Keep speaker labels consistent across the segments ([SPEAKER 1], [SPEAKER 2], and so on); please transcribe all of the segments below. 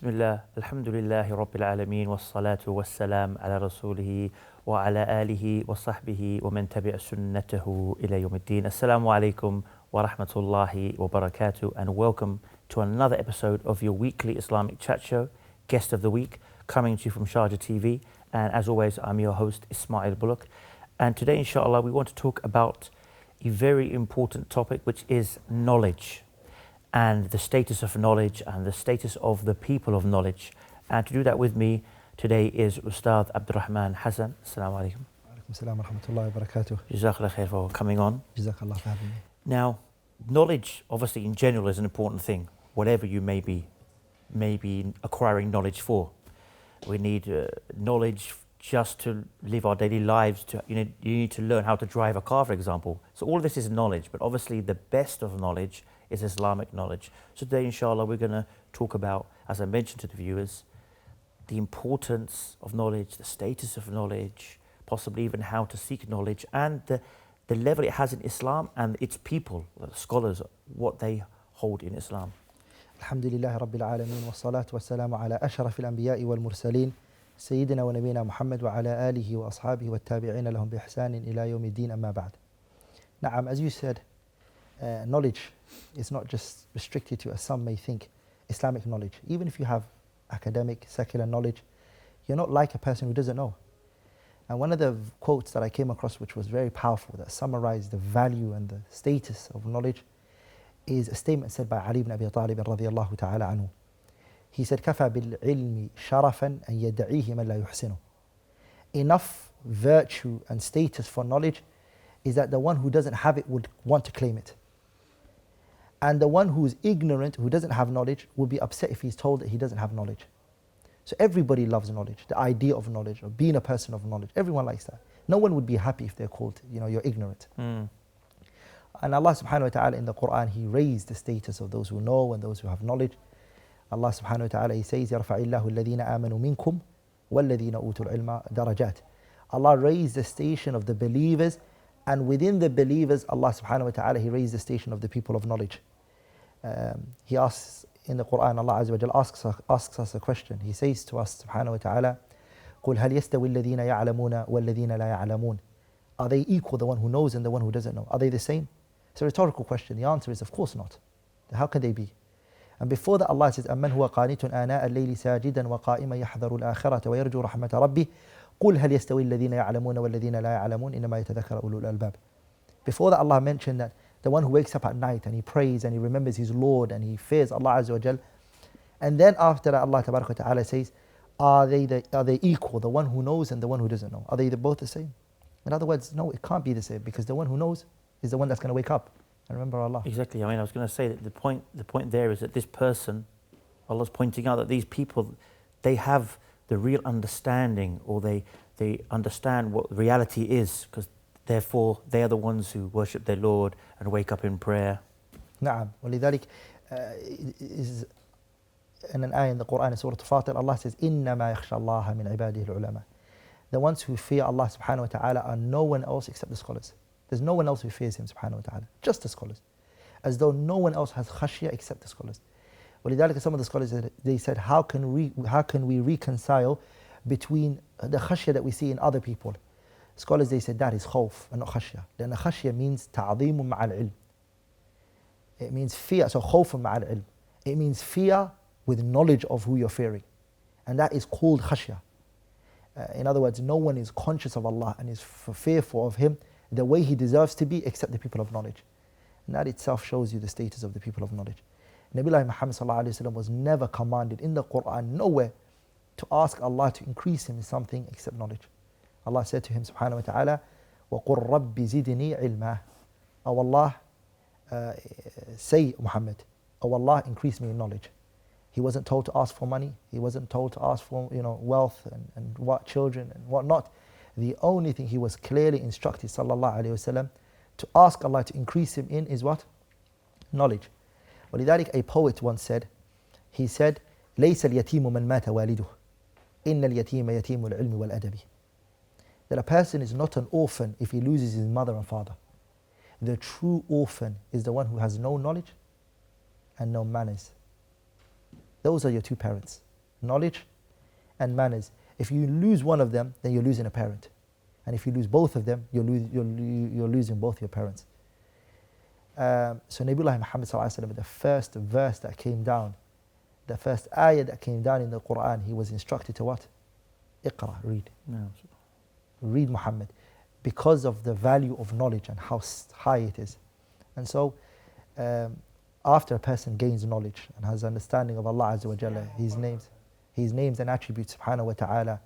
[SPEAKER 1] Bismillah, alhamdulillahi rabbil alameen, wassalatu wassalam ala rasulihi wa ala alihi wa sahbihi wa man tabi'a sunnatahu ila yawmiddin. Assalamu alaikum wa rahmatullahi wa barakatuh, and welcome to another episode of your weekly Islamic chat show, Guest of the Week, coming to you from Sharjah TV. And as always, I'm your host, Ismail Bullock. And today, inshallah, we want to talk about a very important topic, which is knowledge, and the status of knowledge and the status of the people of knowledge. And to do that with me today is Ustadh Rahman Hassan. Assalamu alaikum.
[SPEAKER 2] Alaikum assalam wa rahmatullahi wa barakatuh.
[SPEAKER 1] Jazakallah khair for coming on.
[SPEAKER 2] Jazakallah for having me.
[SPEAKER 1] Now, knowledge, obviously in general, is an important thing, whatever you may be acquiring knowledge for. We need knowledge just to live our daily lives. You need to learn how to drive a car, for example. So all of this is knowledge, but obviously the best of knowledge is Islamic knowledge. So today, inshallah, we're going to talk about, as I mentioned to the viewers, the importance of knowledge, the status of knowledge, possibly even how to seek knowledge, and the level it has in Islam and its people, the scholars, what they hold in Islam.
[SPEAKER 2] Alhamdulillah Rabbil Alameen, wa salatu wa salamu ala ashraf al-anbiya'i wal mursaleen, Sayyidina wa Nabina Muhammad wa ala alihi wa ashabihi wa tabi'ina lahum bi ihsanin ila yawmiddin amma ba'd. Na'am, as you said, knowledge is not just restricted to, as some may think, Islamic knowledge. Even if you have academic, secular knowledge, you're not like a person who doesn't know. And one of the quotes that I came across, which was very powerful, that summarized the value and the status of knowledge, is a statement said by Ali ibn Abi Talib radiyallahu ta'ala anhu. He said, كَفَى بِالْعِلْمِ شَرَفًا أَن يَدَّعِيهِ مَنْ لَا يُحْسِنُ. Enough virtue and status for knowledge is that the one who doesn't have it would want to claim it. And the one who is ignorant, who doesn't have knowledge, will be upset if he's told that he doesn't have knowledge. So everybody loves knowledge, the idea of knowledge, of being a person of knowledge. Everyone likes that. No one would be happy if they're called, you're ignorant. And Allah subhanahu wa ta'ala in the Quran, He raised the status of those who know and those who have knowledge. Allah subhanahu wa ta'ala, He says, يَرْفَعِ اللَّهُ الَّذِينَ آمَنُوا مِنْكُمْ وَالَّذِينَ أُوتُوا الْعِلْمَ دَرَجَاتٍ. Allah raised the station of the believers, and within the believers, Allah subhanahu wa ta'ala, He raised the station of the people of knowledge. He asks in the Quran, Allah Azza wa Jal asks us a question. He says to us subhanahu wa ta'ala, قُلْ هَلْ يَسْتَوِي الَّذِينَ يَعْلَمُونَ وَالَّذِينَ لَا يَعْلَمُونَ. Are they equal, the one who knows and the one who doesn't know? Are they the same? It's a rhetorical question. The answer is, of course not. How can they be? And before that, Allah says, أَمَّنْ هُوَ قَانِتٌ آنَاءَ اللَّيْلِ سَاجِدًا وَقَائِمًا يَحْذَرُ الْآخِرَةَ وَيَرْجُو رَحْمَةَ رَبِّهِ قُلْ هَلْ يَسْتَوِي الَّذِينَ يَعْلَمُونَ وَالَّذِينَ لَا يَعْلَمُونَ إِنَّمَا يَتَذَكَّرُ أُولُو الْأَلْبَابِ. Before that, Allah mentioned that the one who wakes up at night and he prays and he remembers his Lord and he fears Allah Azza wa Jal. And then after that, Allah Tabaraka wa Ta'ala says, are they equal, the one who knows and the one who doesn't know? Are they both the same? In other words, no, it can't be the same, because the one who knows is the one that's going to wake up and remember Allah.
[SPEAKER 1] Exactly. I was going to say that the point there is that this person, Allah's pointing out that these people, they have the real understanding, or they understand what reality is, because therefore they are the ones who worship their Lord and wake up in prayer.
[SPEAKER 2] نعم. ولذلك is in an ayah in the Quran, in Surah Fatir, Allah says, إِنَّمَا يَخْشَى اللَّهَ مِنْ عِبَادِهِ الْعُلَمَاء. The ones who fear Allah subhanahu wa ta'ala are no one else except the scholars. There's no one else who fears Him subhanahu wa ta'ala, just the scholars. As though no one else has khashya except the scholars. ولذلك some of the scholars, they said, how can we reconcile between the khashya that we see in other people? Scholars, they said that is khawf and not khashya. Then khashya means ta'adhimu ma'al ilm. It means fear, so khawf ma'al ilm. It means fear with knowledge of who you're fearing. And that is called khashya. In other words, no one is conscious of Allah and is fearful of Him the way He deserves to be except the people of knowledge. And that itself shows you the status of the people of knowledge. Nabiullah Muhammad sallallahu alayhi wa sallam was never commanded in the Quran, nowhere, to ask Allah to increase him in something except knowledge. Allah said to him subhanahu wa ta'ala, وَقُلْ رَبِّ زِدْنِي عِلْمًا. O Allah, say Muhammad, O Allah, increase me in knowledge. He wasn't told to ask for money. He wasn't told to ask for wealth and what children and what not. The only thing he was clearly instructed sallallahu alayhi wasallam to ask Allah to increase him in is what? Knowledge. ولذلك a poet once said, he said, ليس اليتيم من مات والده إن اليتيم يتيم العلم والأدب. That a person is not an orphan if he loses his mother and father. The true orphan is the one who has no knowledge and no manners. Those are your two parents. knowledge and manners. If you lose one of them, then you're losing a parent. And if you lose both of them, you're losing both your parents. So Nabiullah Muhammad sallallahu alaihi wasallam, the first verse that came down, the first ayah that came down in the Quran, he was instructed to what? Iqra, read.
[SPEAKER 1] No.
[SPEAKER 2] Read Muhammad, because of the value of knowledge and how high it is. And so, after a person gains knowledge and has understanding of Allah Azza wa Jalla, His names and attributes subhanahu wa ta'ala,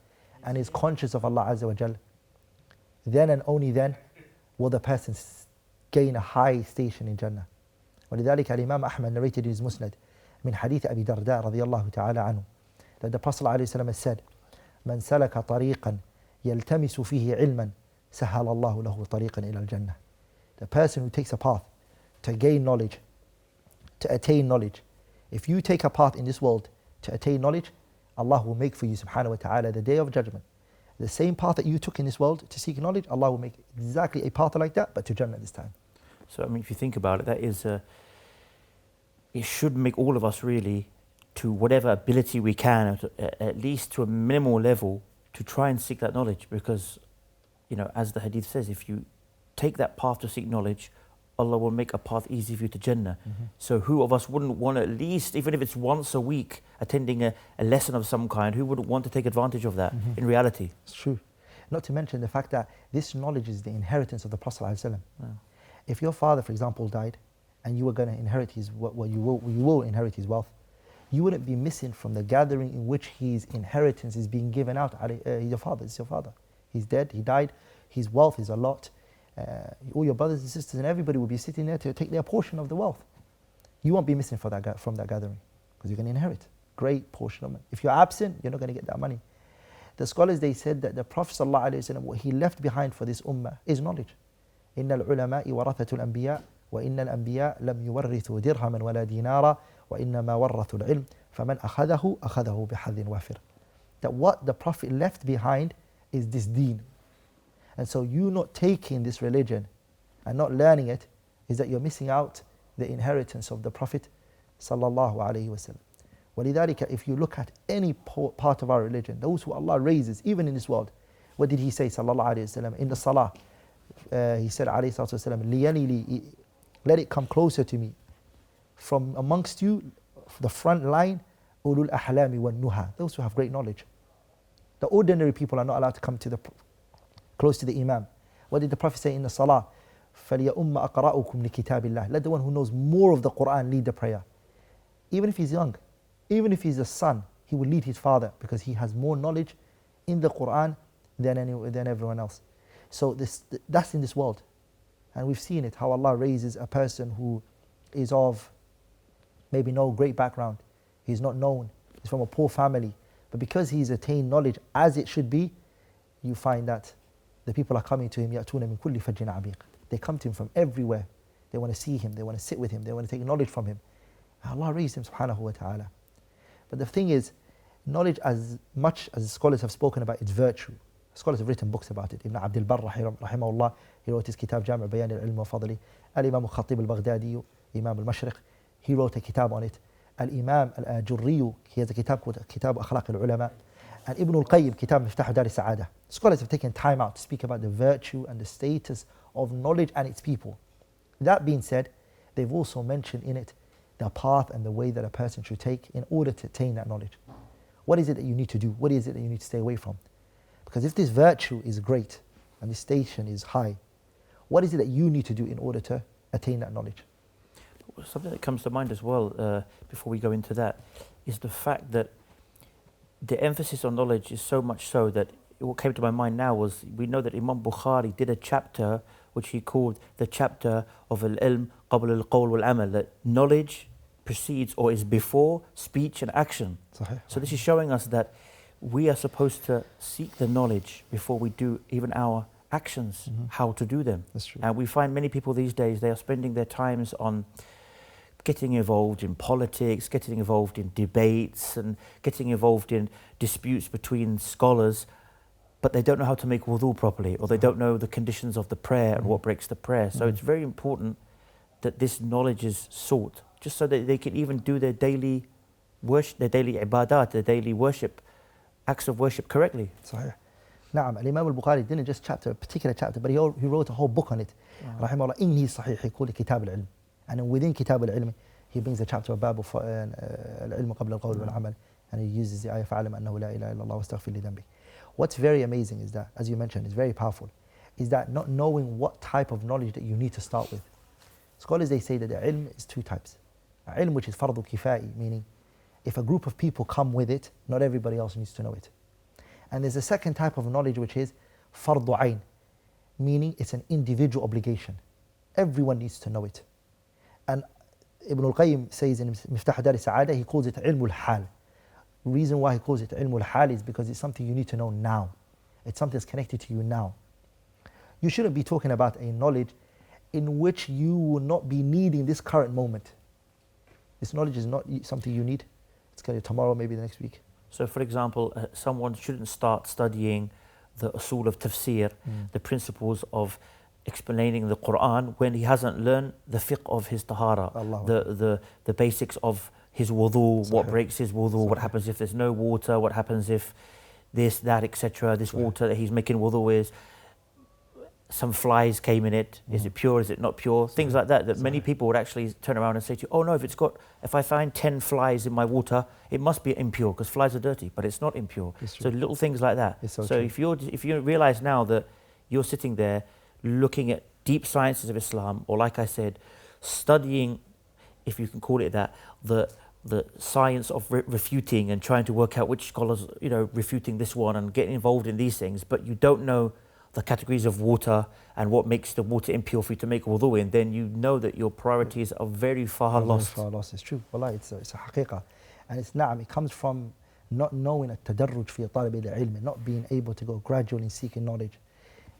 [SPEAKER 2] and is conscious of Allah Azza wa Jalla, then and only then will the person gain a high station in Jannah. ولذلك الإمام أحمد narrated in his Musnad من حديث أبي درداء رضي الله تعالى عنه, that the Prophet ﷺ has said, من سلك طريقا يلتمس فيه علما سهل الله له طريقا إلى الجنة. The person who takes a path to gain knowledge, to attain knowledge, if you take a path in this world to attain knowledge, Allah will make for you subhanahu wa ta'ala the day of judgment the same path that you took in this world to seek knowledge. Allah will make exactly a path like that, but to Jannah this time.
[SPEAKER 1] So I mean, if you think about it, that is, it should make all of us really, to whatever ability we can, at least to a minimal level, to try and seek that knowledge. Because, you know, as the hadith says, if you take that path to seek knowledge, Allah will make a path easy for you to Jannah. Mm-hmm. So who of us wouldn't want, at least, even if it's once a week, attending a lesson of some kind, who wouldn't want to take advantage of that in reality?
[SPEAKER 2] It's true. Not to mention the fact that this knowledge is the inheritance of the Prophet ﷺ.
[SPEAKER 1] Wow.
[SPEAKER 2] If your father, for example, died, and you were going to inherit his, you will inherit his wealth, you wouldn't be missing from the gathering in which his inheritance is being given out. Your father, it's your father. He's dead, he died, his wealth is a lot. All your brothers and sisters and everybody will be sitting there to take their portion of the wealth. You won't be missing from that gathering, because you're going to inherit great portion of it. If you're absent, you're not going to get that money. The scholars, they said that the Prophet ﷺ, what he left behind for this ummah is knowledge. إن العلماء ورثة الأنبياء وإن الأنبياء لم يورثوا درهما ولا دينارا وإنما ورثوا العلم فمن أخذه بحظ وافر. That what the Prophet left behind is this deen. And so you not taking this religion and not learning it is that you're missing out the inheritance of the Prophet sallallahu alaihi wasallam. ولذلك, if you look at any part of our religion, those who Allah raises, even in this world, what did He say sallallahu alaihi wasallam in the salah? He said alayhi salatu wasallam, لِيَلِي, let it come closer to me. From amongst you, the front line, ulul ahlami wa nuha, those who have great knowledge. The ordinary people are not allowed to come to close to the Imam. What did the Prophet say in the Salah? فَلْيَأُمَّ أَقْرَأُكُمْ لِكِتَابِ اللَّهِ. Let the one who knows more of the Quran lead the prayer. Even if he's young, even if he's a son, he will lead his father, because he has more knowledge in the Quran than everyone else. So that's in this world. And we've seen it, how Allah raises a person who is of maybe no great background. He's not known. He's from a poor family. But because he's attained knowledge as it should be, you find that the people are coming to him, يَأْتُونَ مِنْ كُلِّ فَجٍّ عَمِيقٍ. They come to him from everywhere. They want to see him, they want to sit with him, they want to take knowledge from him. And Allah raised him subhanahu wa ta'ala. But the thing is, knowledge, as much as scholars have spoken about its virtue, scholars have written books about it. Ibn Abdul rahimahullah, he wrote his kitab Jami' Bayan al-Ilm wa Fadli. Al-Imam al-Khatib al-Baghdadi, Imam al-Mashriq, he wrote a kitab on it. Al-Imam al-Ajurri, he has a kitab called Kitab Akhlaq al-Ulama. And Ibn al-Qayyim, Kitab Miftah Dar al-Sa'adah. Scholars have taken time out to speak about the virtue and the status of knowledge and its people. That being said, they've also mentioned in it the path and the way that a person should take in order to attain that knowledge. What is it that you need to do? What is it that you need to stay away from? Because if this virtue is great and this station is high, what is it that you need to do in order to attain that knowledge?
[SPEAKER 1] Something that comes to mind as well, before we go into that, is the fact that the emphasis on knowledge is so much so that what came to my mind now was, we know that Imam Bukhari did a chapter which he called the chapter of al-ilm qabl al-qawl wal-amal, that knowledge precedes or is before speech and action.
[SPEAKER 2] Sahih.
[SPEAKER 1] So this is showing us that we are supposed to seek the knowledge before we do even our actions, how to do them.
[SPEAKER 2] That's true.
[SPEAKER 1] And we find many people these days, they are spending their times on getting involved in politics, getting involved in debates, and getting involved in disputes between scholars, but they don't know how to make wudu properly, or they don't know the conditions of the prayer and what breaks the prayer. So it's very important that this knowledge is sought, just so that they can even do their daily worship, their daily ibadat, their daily worship, acts of worship correctly.
[SPEAKER 2] صحيح. نعم الإمام البخاري didn't just chapter a particular chapter but he wrote a whole book on it. رحمه الله in his صحيح يقول كتاب العلم. And within كتاب العلم he brings a chapter of باب العلم قبل القول والعمل. And he uses the ayah فَعَلَمْ أَنَّهُ لَا إِلَهَ إِلَّا اللَّهُ وَاسْتَغْفِرْ لِذَنْبِكَ. What's very amazing is that, as you mentioned, it's very powerful, is that not knowing what type of knowledge that you need to start with. Scholars, they say that the ilm is two types. Ilm which is fardu kifai, meaning if a group of people come with it, not everybody else needs to know it. And there's a second type of knowledge which is fardu ayn, meaning it's an individual obligation. Everyone needs to know it. And Ibn al-Qayyim says in Miftah Dar al-Sa'adah, he calls it ilm al-hal. The reason why he calls it ilm al-hal is because it's something you need to know now. It's something that's connected to you now. You shouldn't be talking about a knowledge in which you will not be needing this current moment. This knowledge is not something you need. It's going to be tomorrow, maybe the next week.
[SPEAKER 1] So for example, someone shouldn't start studying the usul of tafsir, the principles of explaining the Quran, when he hasn't learned the fiqh of his tahara, the basics of his wudu, what breaks his wudu, what happens if there's no water, what happens if this, that, etc. This water that he's making wudu with, some flies came in it, is it pure, is it not pure? Things like that, that many people would actually turn around and say to you, oh no, if I find 10 flies in my water, it must be impure, because flies are dirty, but it's not impure. So little things like that. So if you realize now that you're sitting there looking at deep sciences of Islam, or like I said, studying, if you can call it that, the science of refuting and trying to work out which scholars, refuting this one and getting involved in these things, but you don't know the categories of water and what makes the water impure for you to make wudu in, then you know that your priorities are very far lost.
[SPEAKER 2] It's true. Wallah, it's a haqiqah. And it's na'am, it comes from not knowing التدرج في طلب العلم, not being able to go gradually in seeking knowledge.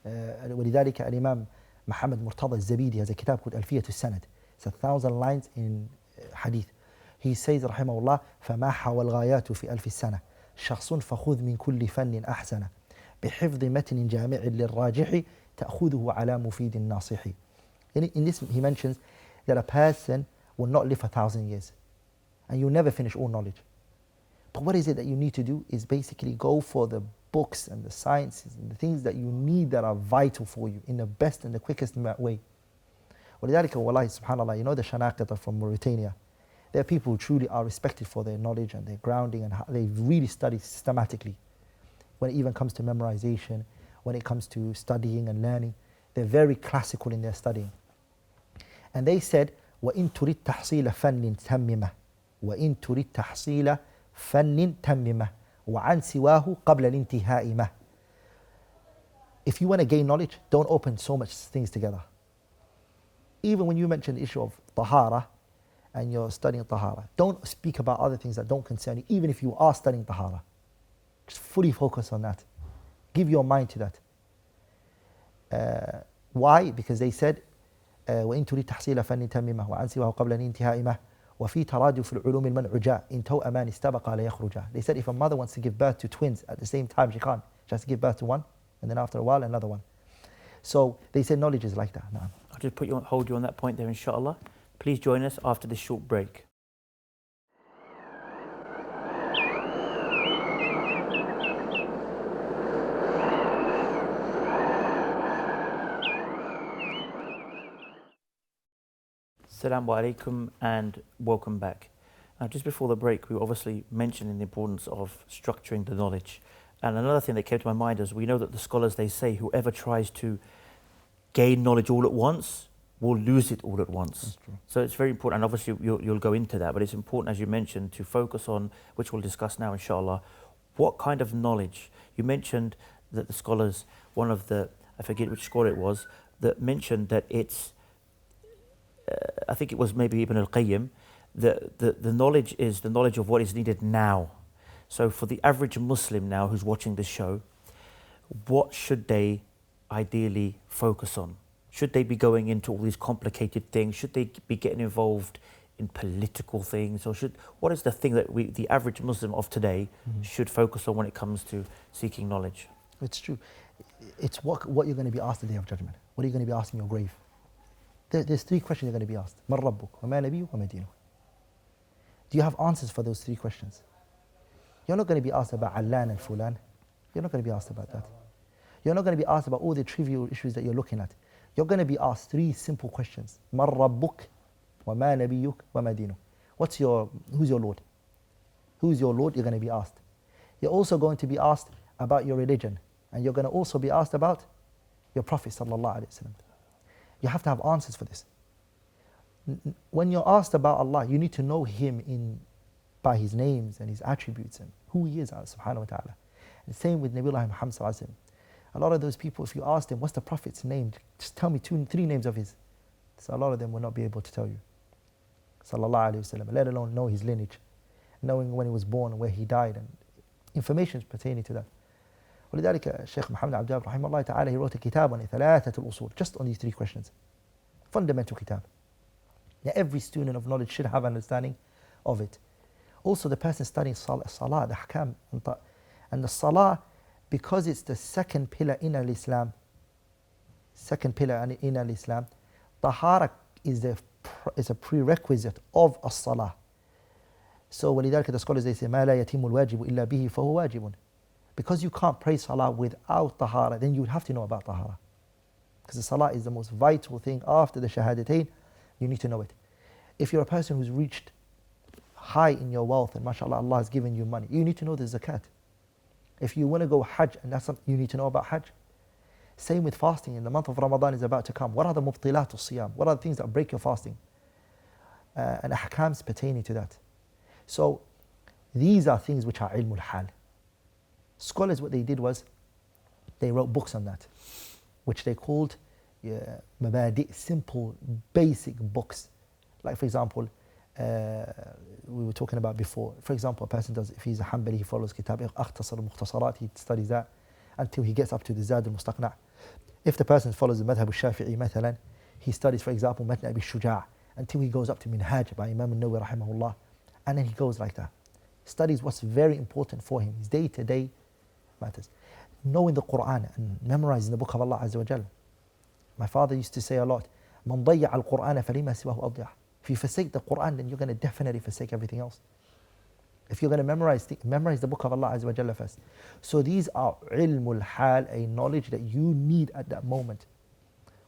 [SPEAKER 2] ولذلك الإمام محمد مرتضى الزبيدي has a kitab called ألفية السند. It's 1,000 lines in hadith. He says رحمه الله فما حوى الغايات في ألف السنة شخص فخذ من كل فن أحسن بحفظ متن جامع للراجح تأخذه على مفيد الناصح. In this he mentions that a person will not live 1,000 years and you'll never finish all knowledge. But what is it that you need to do is basically go for the books and the sciences and the things that you need that are vital for you in the best and the quickest way. ولذلك والله subhanallah, the Shanaqita from Mauritania, there are people who truly are respected for their knowledge and their grounding and how they really study systematically. When it even comes to memorization, when it comes to studying and learning, they're very classical in their studying. And they said, وَإِن تُرِدْ تَحْصِيلَ فَنٍ تَمِّمَهُ وَإِن تُرِدْ تَحْصِيلَ فَنٍ تَمِّمَهُ وَعَنْ سِوَاهُ قَبْلَ الْإِنْتِهَاءِ مَهُ. If you want to gain knowledge, don't open so much things together. Even when you mention the issue of tahara and you're studying tahara, don't speak about other things that don't concern you, even if you are studying tahara. Just fully focus on that. Give your mind to that. Why? Because they said, وإن تريد تحصيل فن تممه وعن سواه قبل الانتهاء مه وفي ترادف العلوم المنعجاء إن توأمان استبقا ليخرجا. They said if a mother wants to give birth to twins at the same time, she can't. She has to give birth to one, and then after a while another one. So they said knowledge is like that. Nah.
[SPEAKER 1] I'll just hold you on that point there, inshallah. Please join us after this short break. Assalamu alaikum and welcome back. Now, just before the break, we were obviously mentioning the importance of structuring the knowledge. And another thing that came to my mind is we know that the scholars, they say whoever tries to gain knowledge all at once will lose it all at once.
[SPEAKER 2] That's true.
[SPEAKER 1] So it's very important, and obviously you'll go into that, but it's important, as you mentioned, to focus on, which we'll discuss now inshallah, what kind of knowledge. You mentioned that the scholars, one of the, I forget which scholar it was, that mentioned that it's, I think it was maybe Ibn al-Qayyim, the knowledge is the knowledge of what is needed now. So for the average Muslim now who's watching this show, what should they ideally focus on? Should they be going into all these complicated things? Should they be getting involved in political things? Or what is the thing that the average Muslim of today should focus on when it comes to seeking knowledge?
[SPEAKER 2] It's true. It's what you're going to be asked the Day of Judgment. What are you going to be asked in your grave? There's three questions you're going to be asked. مَنْ رَبُّكَ وَمَا نَبِيُّكَ وَمَا دِينُكَ. Do you have answers for those 3 questions? You're not going to be asked about Allan and Fulan. You're not going to be asked about that. You're not going to be asked about all the trivial issues that you're looking at. You're going to be asked 3 simple questions. مَنْ رَبُّكَ وَمَا نَبِيُّكَ وَمَا دِينُكَ. Who's your Lord? Who's your Lord? You're going to be asked. You're also going to be asked about your religion. And you're going to also be asked about your Prophet sallallahu alaihi wasallam. You have to have answers for this. When you're asked about Allah, you need to know Him by His names and His attributes and who He is, subhanahu wa ta'ala. And same with Nabiullah Muhammad sallallahu alaihi wasallam. A lot of those people, if you ask them, what's the Prophet's name? Just tell me 2, 3 names of his. So a lot of them will not be able to tell you. Sallallahu alaihi wasallam, let alone know his lineage, knowing when he was born, where he died, and information pertaining to that. ولذلك Shaykh Muhammad Abdul rahimahullah ta'ala, he wrote a kitab on ثلاثة الأصول, just on these 3 questions. Fundamental kitab. Now every student of knowledge should have understanding of it. Also the person studying salah, the ahkam, and the salah, because it's the second pillar in al-Islam, tahara is a prerequisite of as-salah. So ولذلك the scholars, they say ما لا يتم الواجب إلا به فهو واجب. Because you can't pray salah without tahara, then you would have to know about tahara. Because the salah is the most vital thing after the shahadatain, you need to know it. If you're a person who's reached high in your wealth and mashallah Allah has given you money, you need to know the zakat. If you want to go hajj, and that's something you need to know about hajj. Same with fasting. In the month of Ramadan is about to come. What are the mubtilat al-siyam? What are the things that break your fasting? And ahkams pertaining to that. So these are things which are ilm al-hal. Scholars, what they did was, they wrote books on that, which they called mabadi, simple, basic books. Like for example, we were talking about before. For example, a person does, if he's a Hanbali, he follows kitab Akhtasar al-Mukhtasarat, he studies that until he gets up to the Zad al-Mustaqna'. If the person follows the Madhab al-Shafi'i, مثلا, he studies, for example, Matn Abi Shuja' until he goes up to Minhaj by Imam al-Nawawi rahimahullah, and then he goes like that. Studies what's very important for him, his day-to-day matters. Knowing the Quran and memorizing the book of Allah Azza wa Jal. My father used to say a lot, مَنْ ضَيَّعَ الْقُرْآنَ فَلِمَا سِوَهُ أَضْيَعَ. If you forsake the Quran, then you're going to definitely forsake everything else. If you're going to memorize the book of Allah Azza wa Jalla first. So these are ilmul hal, a knowledge that you need at that moment.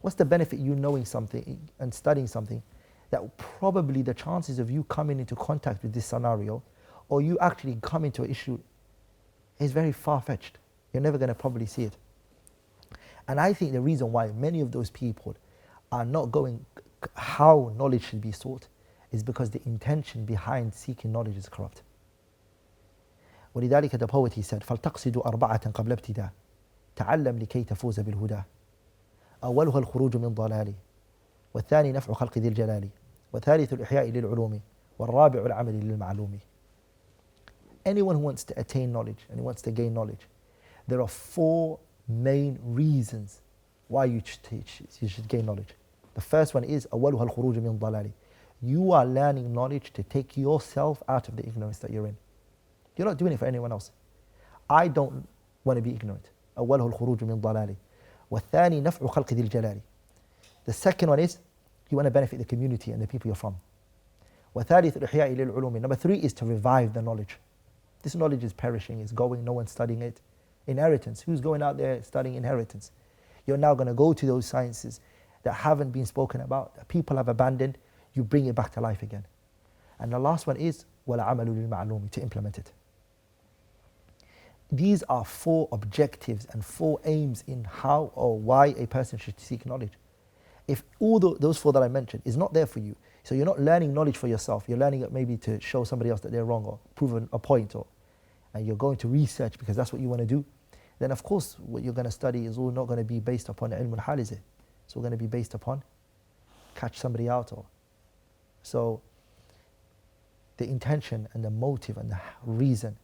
[SPEAKER 2] What's the benefit you knowing something and studying something that probably the chances of you coming into contact with this scenario or you actually come into an issue is very far-fetched. You're never going to probably see it. And I think the reason why many of those people are not going how knowledge should be sought is because the intention behind seeking knowledge is corrupt. ولذلك the poet, he said, فَلْتَقْصِدُ أَرْبَعَةً قَبْلَ ابْتِدَاءٍ تَعَلَّمْ لِكَيْ تَفُوزَ بِالْهُدَى أولها الخروج من ضلال والثاني نفع خلق ذي الجلال والثالث الإحياء للعلوم والرابع العمل للمعلوم. Anyone who wants to attain knowledge and who wants to gain knowledge, there are 4 main reasons why you should gain knowledge. The first one is أولها الخروج من ضلال. You are learning knowledge to take yourself out of the ignorance that you're in. You're not doing it for anyone else. I don't want to be ignorant. أوله الخروج من ضلال والثاني نفع خلق ذي الجلال. The second one is you want to benefit the community and the people you're from. وثالث الإحياء للعلوم. Number 3 is to revive the knowledge. This knowledge is perishing, it's going, no one's studying it. Inheritance. Who's going out there studying inheritance? You're now going to go to those sciences that haven't been spoken about, that people have abandoned, you bring it back to life again. And the last one is وَالْعَمَلُ لِلْمَعْلُومِ, to implement it. These are 4 objectives and 4 aims in how or why a person should seek knowledge. If all those 4 that I mentioned is not there for you, so you're not learning knowledge for yourself, you're learning it maybe to show somebody else that they're wrong or prove a point, and you're going to research because that's what you want to do, then of course what you're going to study is all not going to be based upon ilm al-hal, is it? It's all going to be based upon catch somebody out. So the intention and the motive and the reason.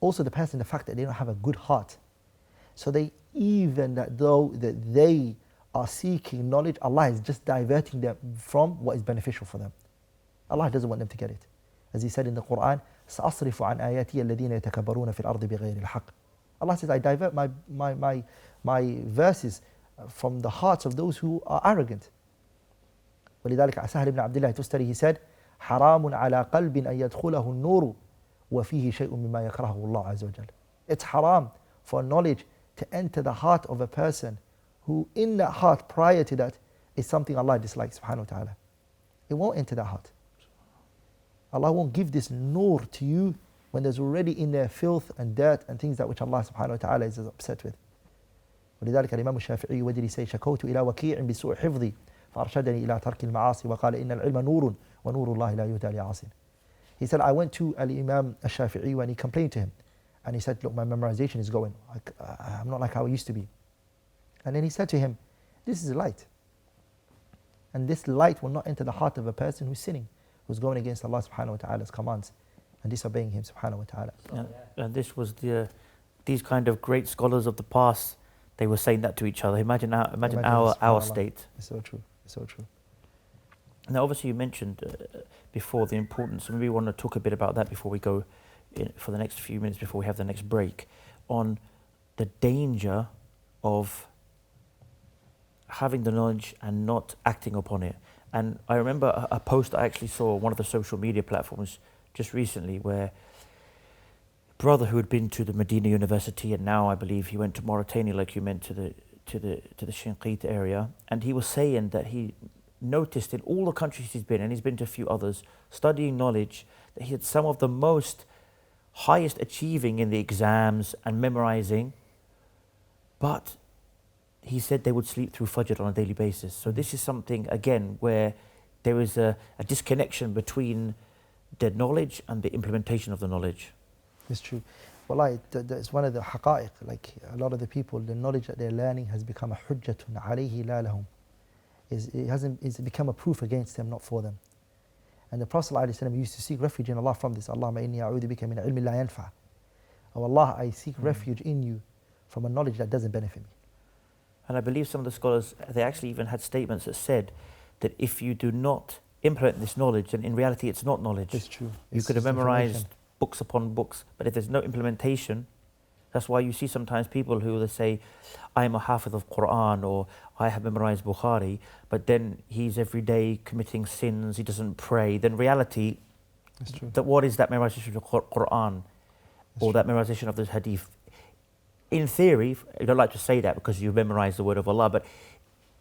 [SPEAKER 2] Also the person, the fact that they don't have a good heart. So they, even that though that they are seeking knowledge, Allah is just diverting them from what is beneficial for them. Allah doesn't want them to get it. As He said in the Quran, سَأَصْرِفُ عَنْ آيَاتِيَ الَّذِينَ يَتَكَبَّرُونَ فِي الْأَرْضِ بِغَيْرِ الْحَقِّ. Allah says, I divert my verses from the hearts of those who are arrogant. ولذلك Sahal ibn Abdullah Tustari, he said, حرام على قلب أن يدخله النور وفيه شيء مما يكرهه الله عز وجل. It's haram for knowledge to enter the heart of a person who in that heart prior to that is something Allah dislikes subhanahu wa ta'ala. It won't enter that heart. Allah won't give this nur to you when there's already in there filth and dirt and things that which Allah subhanahu wa ta'ala is upset with. ولذلك الإمام الشافعي ودري سي شكوت إلى وكيع بسوء حفظي فأرشدني إلى ترك المعاصي وقال إن العلم نور ونور الله لا يهدى لعاصٍ. He said, I went to Al-Imam al-Shafi'i when he complained to him. And he said, look, my memorization is going. I'm not like how I used to be. And then he said to him, this is light. And this light will not enter the heart of a person who's sinning, who's going against Allah subhanahu wa ta'ala's commands and disobeying him subhanahu wa ta'ala.
[SPEAKER 1] And this was these kind of great scholars of the past, they were saying that to each other. Imagine our state.
[SPEAKER 2] It's so true. It's so true.
[SPEAKER 1] Now, obviously, you mentioned before the importance, and maybe we want to talk a bit about that before we go for the next few minutes before we have the next break, on the danger of having the knowledge and not acting upon it. And I remember a post I actually saw on one of the social media platforms just recently where a brother who had been to the Medina University and now I believe he went to Mauritania, like you meant, to the Shinqit area, and he was saying that he noticed in all the countries he's been, and he's been to a few others, studying knowledge, that he had some of the most highest achieving in the exams and memorizing, but he said they would sleep through Fajr on a daily basis. So this is something, again, where there is a disconnection between the knowledge and the implementation of the knowledge.
[SPEAKER 2] It's true. Wallahi, it's one of the haqa'iq, like a lot of the people, the knowledge that they're learning has become a hujjatun alayhi la lahum. It's become a proof against them, not for them. And the Prophet ﷺ used to seek refuge in Allah from this. Allahumma inni a'udhu bika min ilmin la yanfa. Oh Allah, I seek refuge in you from a knowledge that doesn't benefit me.
[SPEAKER 1] And I believe some of the scholars, they actually even had statements that said that if you do not implement this knowledge, then in reality it's not knowledge.
[SPEAKER 2] It's true.
[SPEAKER 1] You could have memorized books upon books, but if there's no implementation, that's why you see sometimes people who they say, I'm a hafiz of Quran, or I have memorized Bukhari, but then he's every day committing sins, he doesn't pray. Then reality, that what is that memorization of Quran or that memorization of the hadith? In theory, I don't like to say that because you memorize the word of Allah, but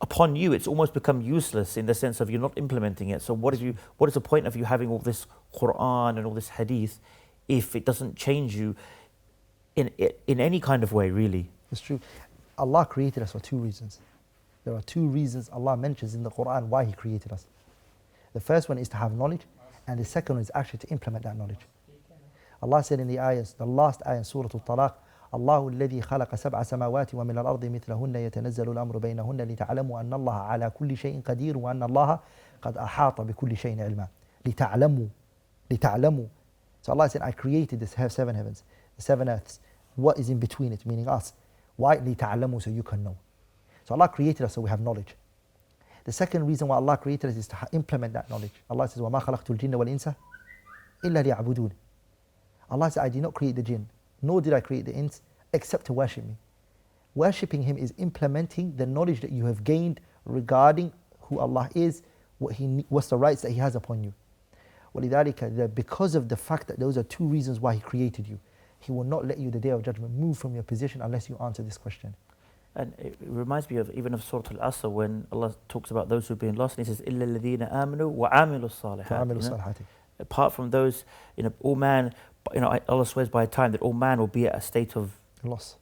[SPEAKER 1] upon you, it's almost become useless in the sense of you're not implementing it. So what is the point of you having all this Quran and all this hadith if it doesn't change you in any kind of way, really?
[SPEAKER 2] It's true. Allah created us for two reasons. There are two reasons Allah mentions in the Quran why He created us. The first one is to have knowledge, and the second one is actually to implement that knowledge. Allah said in the ayahs, the last ayah in Surah Al-Talaq, الله الذي خلق سبع سماوات ومن الأرض مثلهن يتنزل الأمر بينهن لتعلموا أن الله على كل شيء قدير وأن الله قد أحاط بكل شيء علما. لتعلموا. So Allah said, I created this seven heavens, the seven earths. What is in between it, meaning us? Why? لتعلموا, so you can know. So Allah created us so we have knowledge. The second reason why Allah created us is to implement that knowledge. Allah says, وَمَا خَلَقْتُ الْجِنَّ وَالْإِنسَ إِلَّا لِيَعْبُدُونَ. Allah said, I did not create the jinn, nor did I create the ins, except to worship me. Worshipping Him is implementing the knowledge that you have gained regarding who Allah is, what's the rights that He has upon you. وَلِذَلِكَ, because of the fact that those are two reasons why He created you, He will not let you the day of judgment move from your position unless you answer this question.
[SPEAKER 1] And it reminds me of even of Surah Al-Asr when Allah talks about those who've been lost, and He says, إِلَّا الَّذِينَ آمَنُوا وَعَمِلُوا الصَّالِحَاتِ. Apart from those, all man, Allah swears by a time that all man will be at a state of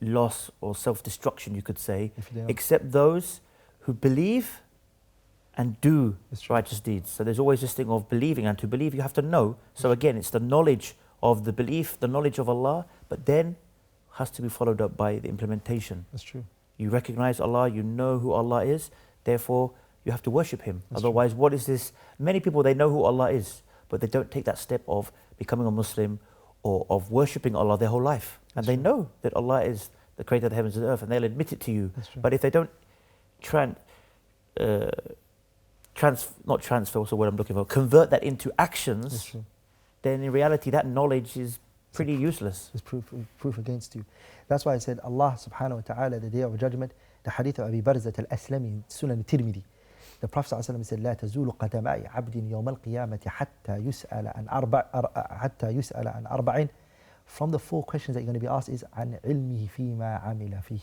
[SPEAKER 1] loss or self-destruction, you could say, except those who believe and do righteous deeds. So there's always this thing of believing, and to believe you have to know. So again, it's the knowledge of the belief, the knowledge of Allah, but then has to be followed up by the implementation.
[SPEAKER 2] That's true.
[SPEAKER 1] You recognize Allah, you know who Allah is, therefore you have to worship Him.
[SPEAKER 2] That's
[SPEAKER 1] Otherwise,
[SPEAKER 2] true.
[SPEAKER 1] what is this? Many people, they know who Allah is, but they don't take that step of becoming a Muslim or of worshipping Allah their whole life. And they know that Allah is the creator of the heavens and the earth, and they'll admit it to you. But if they don't not transfer, what's the word I'm looking for, convert that into actions, then in reality that knowledge is pretty useless.
[SPEAKER 2] It's proof against you. That's why I said Allah subhanahu wa ta'ala, the day of judgment, the hadith of Abi Barzat al-Aslami, Sunan al-Tirmidhi, The Prophet ﷺ said, لا تزول قدماء عبد يوم القيامة حتى يسأل عن أربع. From the four questions that you're going to be asked is عن علمه فيما عمل فيه.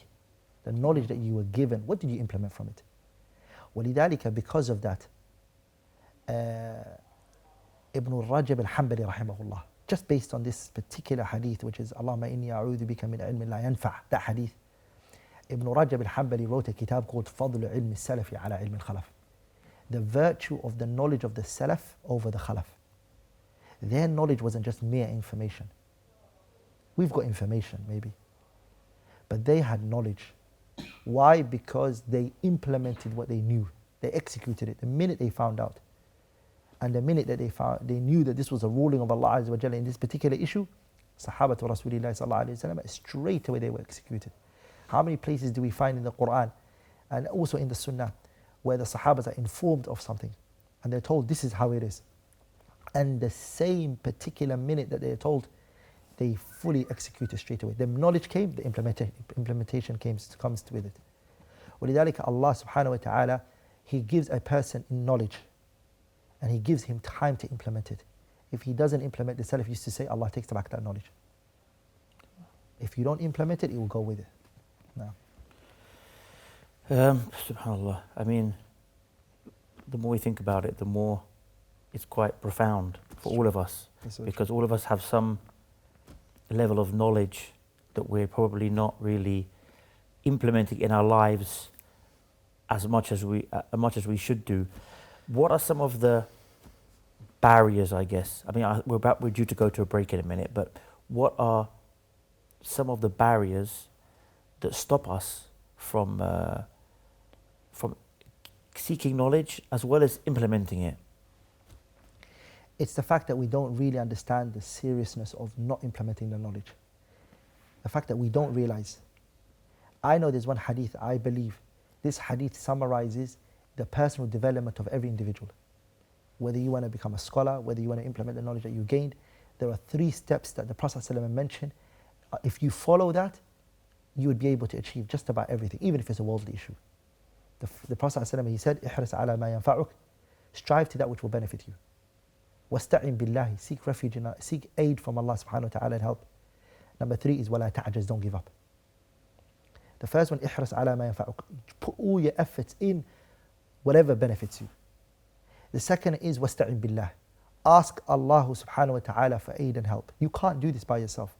[SPEAKER 2] The knowledge that you were given, what did you implement from it? ولذلك, because of that, Ibn al-Rajab al-Hanbali rahimahullah, just based on this particular hadith, which is Allahumma inni a'udhu bika min ilmin la yanfa', that hadith, Ibn Rajab al-Hanbali wrote a kitab called فضل علم السلف على علم الخلف. The virtue of the knowledge of the Salaf over the Khalaf. Their knowledge wasn't just mere information. We've got information maybe, but they had knowledge. Why? Because they implemented what they knew. They executed it the minute they found out. And the minute that they knew that this was a ruling of Allah Azza wa Jalla in this particular issue, Sahaba to Rasulullah sallallahu alayhi wa sallam, straight away they were executed. How many places do we find in the Quran and also in the Sunnah where the Sahabas are informed of something and they're told this is how it is, and the same particular minute that they're told, they fully execute it straight away. The knowledge came, the implementation comes with it. ولذلك Allah subhanahu wa ta'ala, He gives a person knowledge and He gives him time to implement it. If he doesn't implement, the Salaf used to say, Allah takes back that knowledge. If you don't implement it, it will go with it. No.
[SPEAKER 1] SubhanAllah. I mean, the more we think about it, the more it's quite profound for all of us, because all of us have some level of knowledge that we're probably not really implementing in our lives as much as we should do. What are some of the barriers, I guess? I mean, we're due to go to a break in a minute, but what are some of the barriers that stop us from seeking knowledge as well as implementing it?
[SPEAKER 2] It's the fact that we don't really understand the seriousness of not implementing the knowledge. The fact that we don't realize. I know there's one hadith, I believe this hadith summarizes the personal development of every individual. Whether you want to become a scholar, whether you want to implement the knowledge that you gained, there are 3 steps that the Prophet ﷺ mentioned. If you follow that, you would be able to achieve just about everything, even if it's a worldly issue. The Prophet ﷺ, he said, احرص على ما ينفعك, strive to that which will benefit you. واستعن بالله, seek refuge in, seek aid from Allah subhanahu wa ta'ala and help. Number 3 is ولا تعجز, don't give up. The first one, احرص على ما ينفعك, put all your efforts in whatever benefits you. The second is واستعن بالله, ask Allah subhanahu wa ta'ala for aid and help. You can't do this by yourself.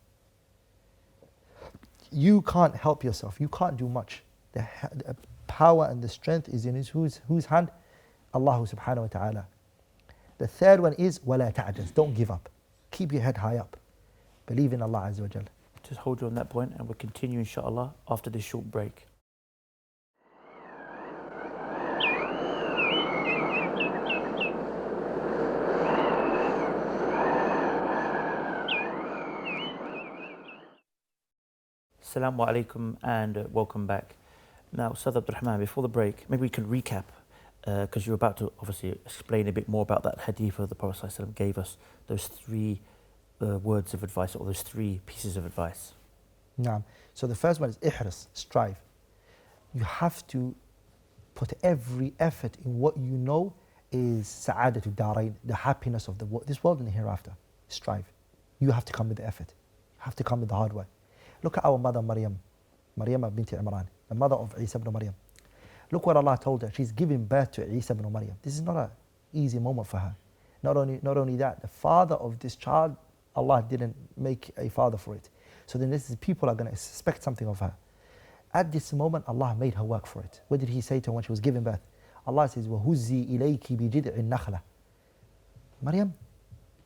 [SPEAKER 2] You can't help yourself. You can't do much. The power and the strength is in whose hand? Allah subhanahu wa ta'ala. The third one is وَلَا تَعْجَزْ, don't give up. Keep your head high up. Believe in Allah Azza wa Jalla.
[SPEAKER 1] Just hold you on that point and we'll continue inshallah after this short break. Assalamu alaikum and welcome back. Now, Ustadh Abdul Rahman, before the break, maybe we can recap, because you're about to obviously explain a bit more about that hadith of the Prophet ﷺ gave us those 3 words of advice, or those 3 pieces of advice.
[SPEAKER 2] Naam. So the first one is ihras, strive. You have to put every effort in what you know is sa'adatu darain, the happiness of this world and the hereafter. Strive. You have to come with the effort. You have to come with the hard work. Look at our mother Maryam binti Imran, the mother of Isa ibn Maryam. Look what Allah told her. She's giving birth to Isa ibn Maryam. This is not an easy moment for her. Not only that, the father of this child, Allah didn't make a father for it. So then people are going to expect something of her. At this moment, Allah made her work for it. What did He say to her when she was giving birth? Allah says, وَهُزِّي إِلَيْكِ بِجِذْعِ النَّخْلَةِ. Maryam,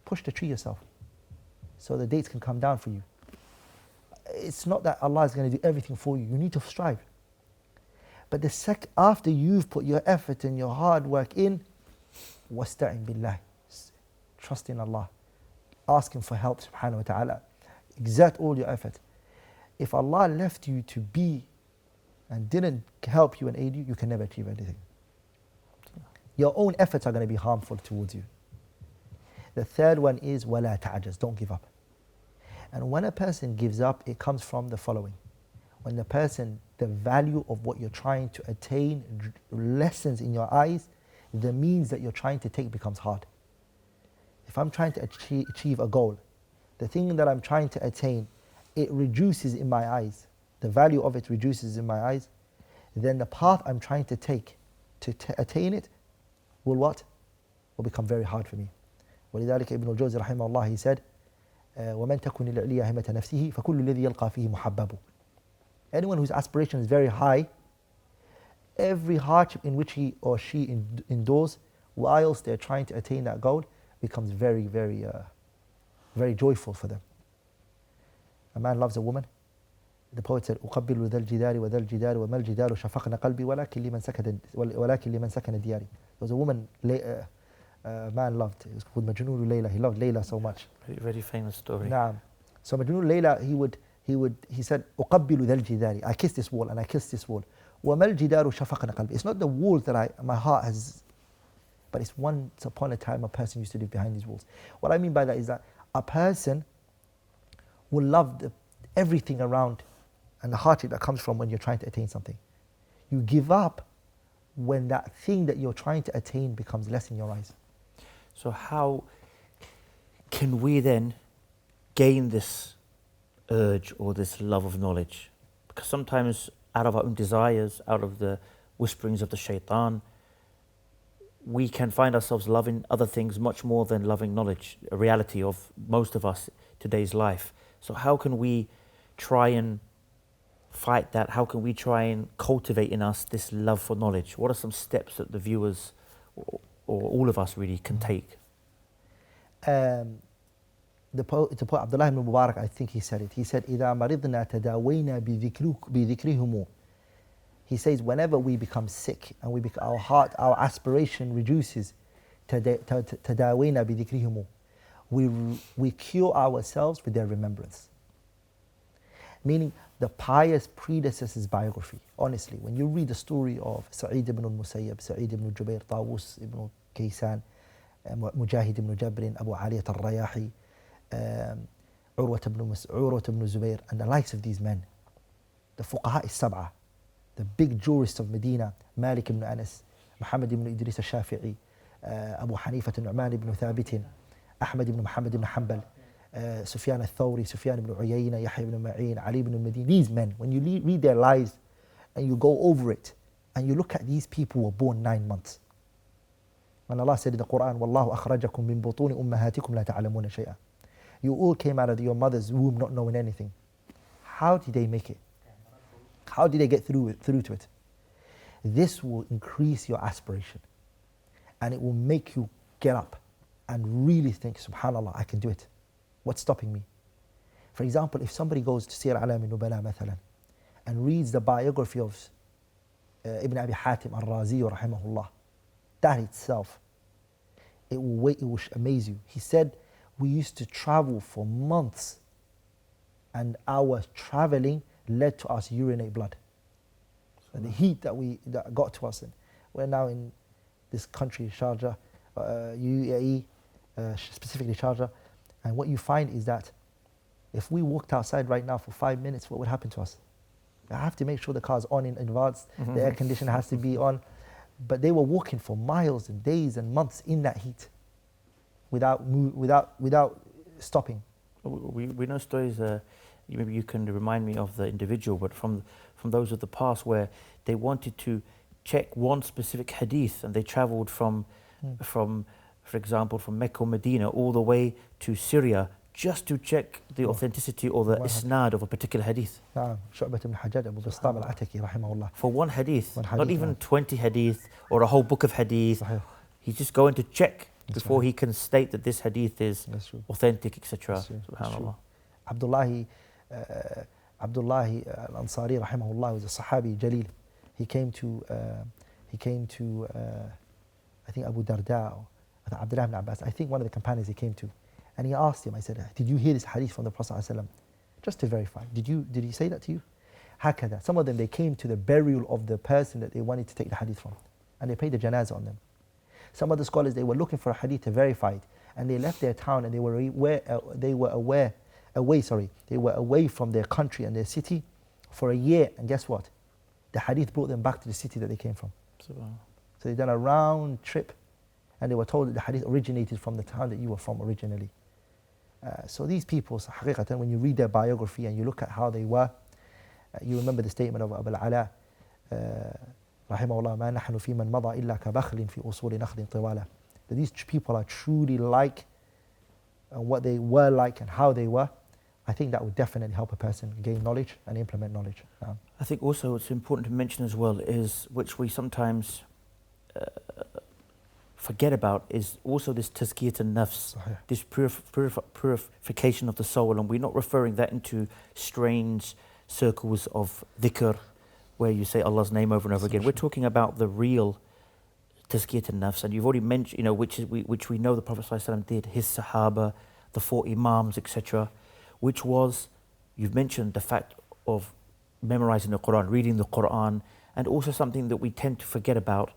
[SPEAKER 2] push the tree yourself so the dates can come down for you. It's not that Allah is going to do everything for you. You need to strive. But after you've put your effort and your hard work in, وَاسْتَعِنْ بِاللَّهِ, trust in Allah. Ask Him for help subhanahu wa ta'ala. Exert all your effort. If Allah left you to be and didn't help you and aid you, you can never achieve anything. Your own efforts are going to be harmful towards you. The third one is وَلَا تَعْجَزْ, don't give up. And when a person gives up, it comes from the following. When the value of what you're trying to attain lessens in your eyes, the means that you're trying to take becomes hard. If I'm trying to achieve a goal, the thing that I'm trying to attain, it reduces in my eyes, the value of it reduces in my eyes, then the path I'm trying to take to attain it will what? Will become very hard for me. ولذلك ابن الجوزي رحمه الله, he said, ومن تكن العليا همة نفسه فكل الذي يلقى فيه محبب. Anyone whose aspiration is very high, every hardship in which he or she endures whilst they're trying to attain that goal becomes very, very, very joyful for them. A man loves a woman. The poet said, أقبل ذا الجدار وذا الجدار وما الجدار شفقنا قلبي ولكن لمن سكن دياري. There was a woman, a man loved. It was called Majnoon Layla. He loved Layla so much.
[SPEAKER 1] Very, very famous story.
[SPEAKER 2] Naam. So Majnoon Layla, he said, أقبل ذا الجدار. I kiss this wall and I kiss this wall. وما الجدار شفقنا قلبي. It's not the walls that my heart has, but it's once upon a time a person used to live behind these walls. What I mean by that is that a person will love everything around and the hardship that comes from when you're trying to attain something. You give up when that thing that you're trying to attain becomes less in your eyes.
[SPEAKER 1] So how can we then gain this urge or this love of knowledge? Because sometimes out of our own desires, out of the whisperings of the shaitan, we can find ourselves loving other things much more than loving knowledge, a reality of most of us today's life. So how can we try and fight that? How can we try and cultivate in us this love for knowledge? What are some steps that the viewers or all of us really can take?
[SPEAKER 2] The poet Abdullah ibn Mubarak, I think he said it. He said, إِذَا مَرِضْنَا تَدَاوَيْنَا بِذِكْرِهُمُ. He says, whenever we become sick and our heart, our aspiration reduces, تَدَاوَيْنَا بِذِكْرِهُمُ. We cure ourselves with their remembrance. Meaning, the pious predecessor's biography. Honestly, when you read the story of Sa'id ibn al-Musayyab, Sa'id ibn Jubair, Tawus ibn Kaysan, Mujahid ibn Jabrin, Abu Aliyat al-Rayahi, Urwat ibn Zubair, and the likes of these men, the Fuqaha al-Sab'ah, the big jurists of Medina, Malik ibn Anas, Muhammad ibn Idris al-Shafi'i, Abu Hanifa al-Nu'man ibn Thabit, Ahmad ibn Muhammad ibn Hanbal, Sufyan al-Thawri, Sufyan ibn Uyayna, Yahya ibn Ma'in, Ali ibn al-Madini. These men, when you read their lives and you go over it and you look at these people who were born 9 months. When Allah said in the Quran, وَاللَّهُ أَخْرَجَكُم مِّن بُطُونِ أُمَّهَاتِكُمْ لَا تَعْلَمُونَ شَيْئًا. You all came out of your mother's womb not knowing anything. How did they make it? How did they get through to it? This will increase your aspiration and it will make you get up and really think, subhanallah, I can do it. What's stopping me? For example, if somebody goes to Sir Alam al-Nubala مثلا and reads the biography of Ibn Abi Hatim al-Razi rahimahullah, that itself, it will amaze you. He said, we used to travel for months and our traveling led to us urinate blood. And the heat that got to us. And we're now in this country, Sharjah, UAE, specifically Sharjah, and what you find is that if we walked outside right now for 5 minutes, what would happen to us? I have to make sure the car's on in advance, the air conditioner has to be on. But they were walking for miles and days and months in that heat without stopping.
[SPEAKER 1] We know stories, maybe you can remind me of the individual, but from those of the past where they wanted to check one specific hadith and they traveled from, for example, from Mecca or Medina all the way to Syria just to check the authenticity or the isnad of a particular hadith. For one hadith, not even 20 hadith or a whole book of hadith. He's just going to check before he can state that this hadith is authentic, etc. Subhanallah.
[SPEAKER 2] Abdullah al-Ansari rahimahullah was a Sahabi Jalil. He came to I think Abu Darda or Abdullah ibn Abbas, I think one of the companions he came to, and he asked him, I said, did you hear this hadith from the Prophet ﷺ? Just to verify, did he say that to you? Hakada. Some of them, they came to the burial of the person that they wanted to take the hadith from, and they paid the janazah on them. Some of the scholars, they were looking for a hadith to verify it, and they left their town and they were away from their country and their city for a year, and guess what? The hadith brought them back to the city that they came from. So they've done a round trip, and they were told that the hadith originated from the town that you were from originally. So these people, حقيقة, when you read their biography and you look at how they were, you remember the statement of Abu al-Ala, رحمه الله, ما نحن في من مضى إلا كبخل في أصول نخل طوالة. That these people are truly like what they were like and how they were. I think that would definitely help a person gain knowledge and implement knowledge.
[SPEAKER 1] I think also it's important to mention as well is, which we sometimes forget about, is also this tazkiyat an-nafs, this purification of the soul, and we're not referring that into strange circles of dhikr where you say Allah's name over and over again. We're talking about the real tazkiyat an-nafs, and you've already mentioned, which we know the Prophet ﷺ did, his sahaba, the 4 imams, etc., which was, you've mentioned the fact of memorizing the Quran, reading the Quran, and also something that we tend to forget about.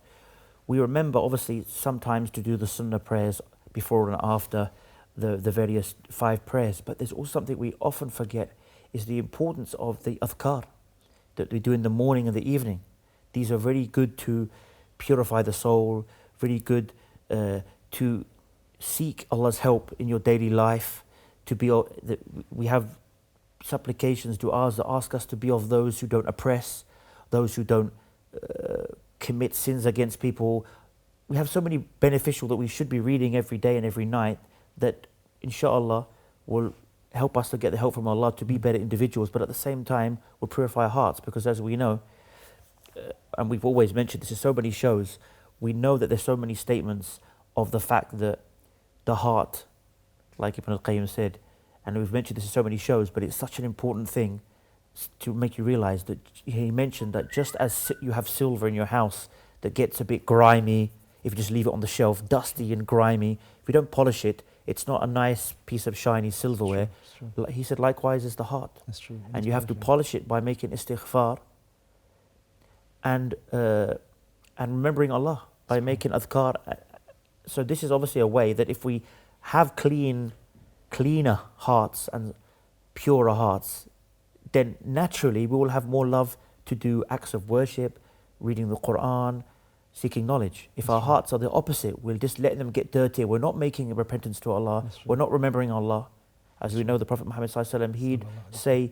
[SPEAKER 1] We remember, obviously, sometimes to do the sunnah prayers before and after the various 5 prayers, but there's also something we often forget, is the importance of the adhkar that we do in the morning and the evening. These are very good to purify the soul, very good to seek Allah's help in your daily life, to be, we have supplications, du'as that ask us to be of those who don't oppress, those who don't commit sins against people. We have so many beneficial that we should be reading every day and every night that inshallah will help us to get the help from Allah to be better individuals, but at the same time will purify our hearts, because as we know, and we've always mentioned this in so many shows, we know that there's so many statements of the fact that the heart, like Ibn al-Qayyim said, and we've mentioned this in so many shows, but it's such an important thing to make you realize that he mentioned that just as you have silver in your house that gets a bit grimy, if you just leave it on the shelf, dusty and grimy, if you don't polish it, it's not a nice piece of shiny silverware.
[SPEAKER 2] It's true.
[SPEAKER 1] He said likewise is the heart.
[SPEAKER 2] That's true.
[SPEAKER 1] And you have to polish it by making istighfar and remembering Allah by making adhkar. So this is obviously a way that if we have cleaner hearts and purer hearts, then naturally we will have more love to do acts of worship, reading the Quran, seeking knowledge. If our hearts are the opposite, we'll just let them get dirty. We're not making a repentance to Allah. We're not remembering Allah. As we know, the Prophet Muhammad ﷺ, he'd say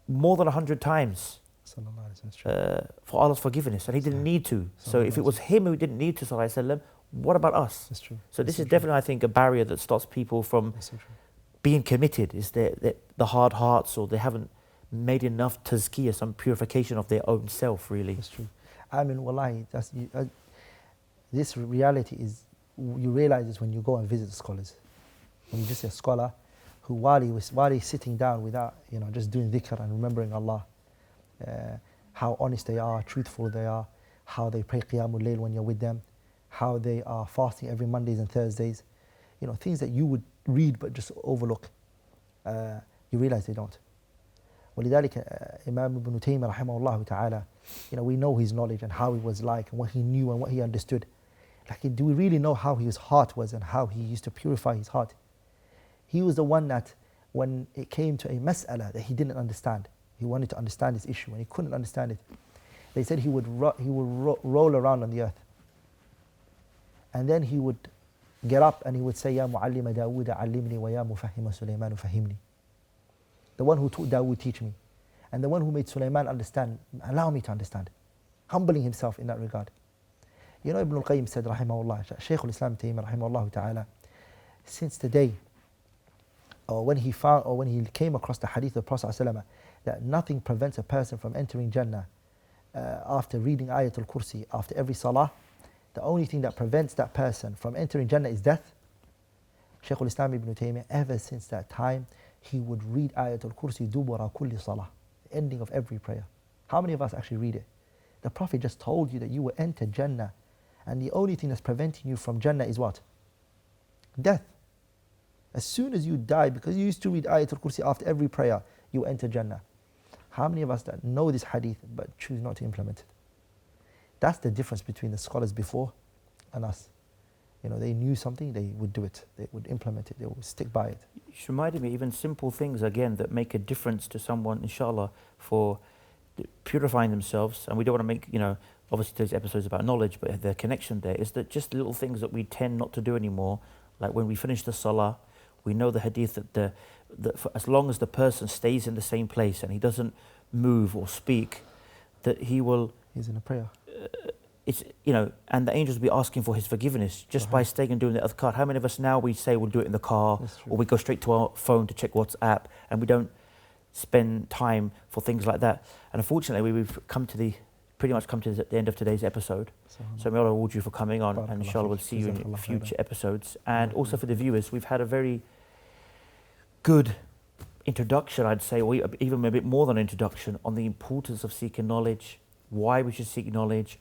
[SPEAKER 1] more than 100 times for Allah's forgiveness, and he didn't need to. So if it was him who didn't need to, ﷺ, what about us?
[SPEAKER 2] That's true.
[SPEAKER 1] So this is definitely, I think, a barrier that stops people from being committed, is the hard hearts, or they haven't made enough tazkiyah, some purification of their own self, really.
[SPEAKER 2] That's true. I mean, wallahi, this reality is, you realize this when you go and visit the scholars. When you just see a scholar who, while he's sitting down without, just doing dhikr and remembering Allah, how honest they are, truthful they are, how they pray qiyamul layl when you're with them, how they are fasting every Mondays and Thursdays, things that you would read but just overlook. You realize they don't. ولذلك Imam Ibn Taymiyyah رحمه الله تعالى, we know his knowledge and how he was like and what he knew and what he understood. Like, do we really know how his heart was and how he used to purify his heart? He was the one that when it came to a mas'ala that he didn't understand, he wanted to understand this issue and he couldn't understand it. They said he would roll around on the earth. And then he would get up and he would say, Ya mu'allima Dawood allimni wa ya mufahima Sulaiman fahimni. The one who taught Dawood, teach me. And the one who made Sulaiman understand, allow me to understand. Humbling himself in that regard. Ibn al-Qayyim said, rahimahullah, Shaykh al-Islam Taymiyyah, rahimahullah ta'ala, since the day, or when he came across the hadith of Prophet ﷺ, that nothing prevents a person from entering Jannah after reading Ayatul Kursi, after every salah, the only thing that prevents that person from entering Jannah is death. Shaykh al-Islam Ibn Taymiyyah, ever since that time, he would read Ayatul Kursi dubura kulli salah, the ending of every prayer. How many of us actually read it? The Prophet just told you that you will enter Jannah, and the only thing that's preventing you from Jannah is what? Death. As soon as you die, because you used to read Ayatul Kursi after every prayer, you enter Jannah. How many of us that know this hadith but choose not to implement it? That's the difference between the scholars before and us. They knew something, they would do it. They would implement it. They would stick by it.
[SPEAKER 1] It reminded me, even simple things, again, that make a difference to someone, inshallah, for purifying themselves, and we don't want to make, obviously today's episode is about knowledge, but the connection there is that just little things that we tend not to do anymore, like when we finish the salah, we know the hadith that for as long as the person stays in the same place and he doesn't move or speak, that
[SPEAKER 2] he's in a prayer.
[SPEAKER 1] And the angels will be asking for his forgiveness just by staying and doing the adhkar. How many of us now we say we'll do it in the car, or we go straight to our phone to check WhatsApp, and we don't spend time for things like that? And unfortunately, we've pretty much come to the end of today's episode. So may Allah reward you for coming on, and inshallah we'll see you in future episodes. And also for the viewers, we've had a very good introduction, I'd say, or even a bit more than an introduction, on the importance of seeking knowledge, why we should seek knowledge,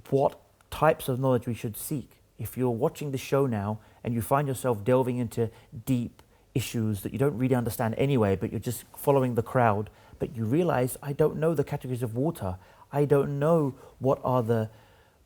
[SPEAKER 1] what types of knowledge we should seek. If you're watching the show now and you find yourself delving into deep issues that you don't really understand anyway, but you're just following the crowd, but you realize, I don't know the categories of water, I don't know what are the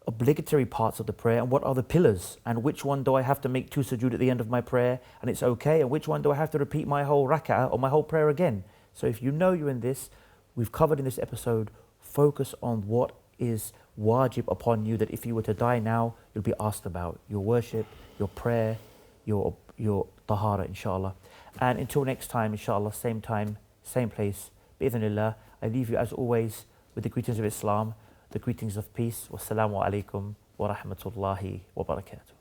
[SPEAKER 1] obligatory parts of the prayer and what are the pillars, and which one do I have to make 2 sujood at the end of my prayer and it's okay, and which one do I have to repeat my whole rak'ah or my whole prayer again. So if you know you're in this, we've covered in this episode, focus on what is wajib upon you, that if you were to die now, you'll be asked about: your worship, your prayer, your tahara, inshallah. And until next time, inshallah, same time, same place, bi'idhnillah, I leave you as always with the greetings of Islam, the greetings of peace. Wassalamu alaikum wa rahmatullahi wa barakatuh.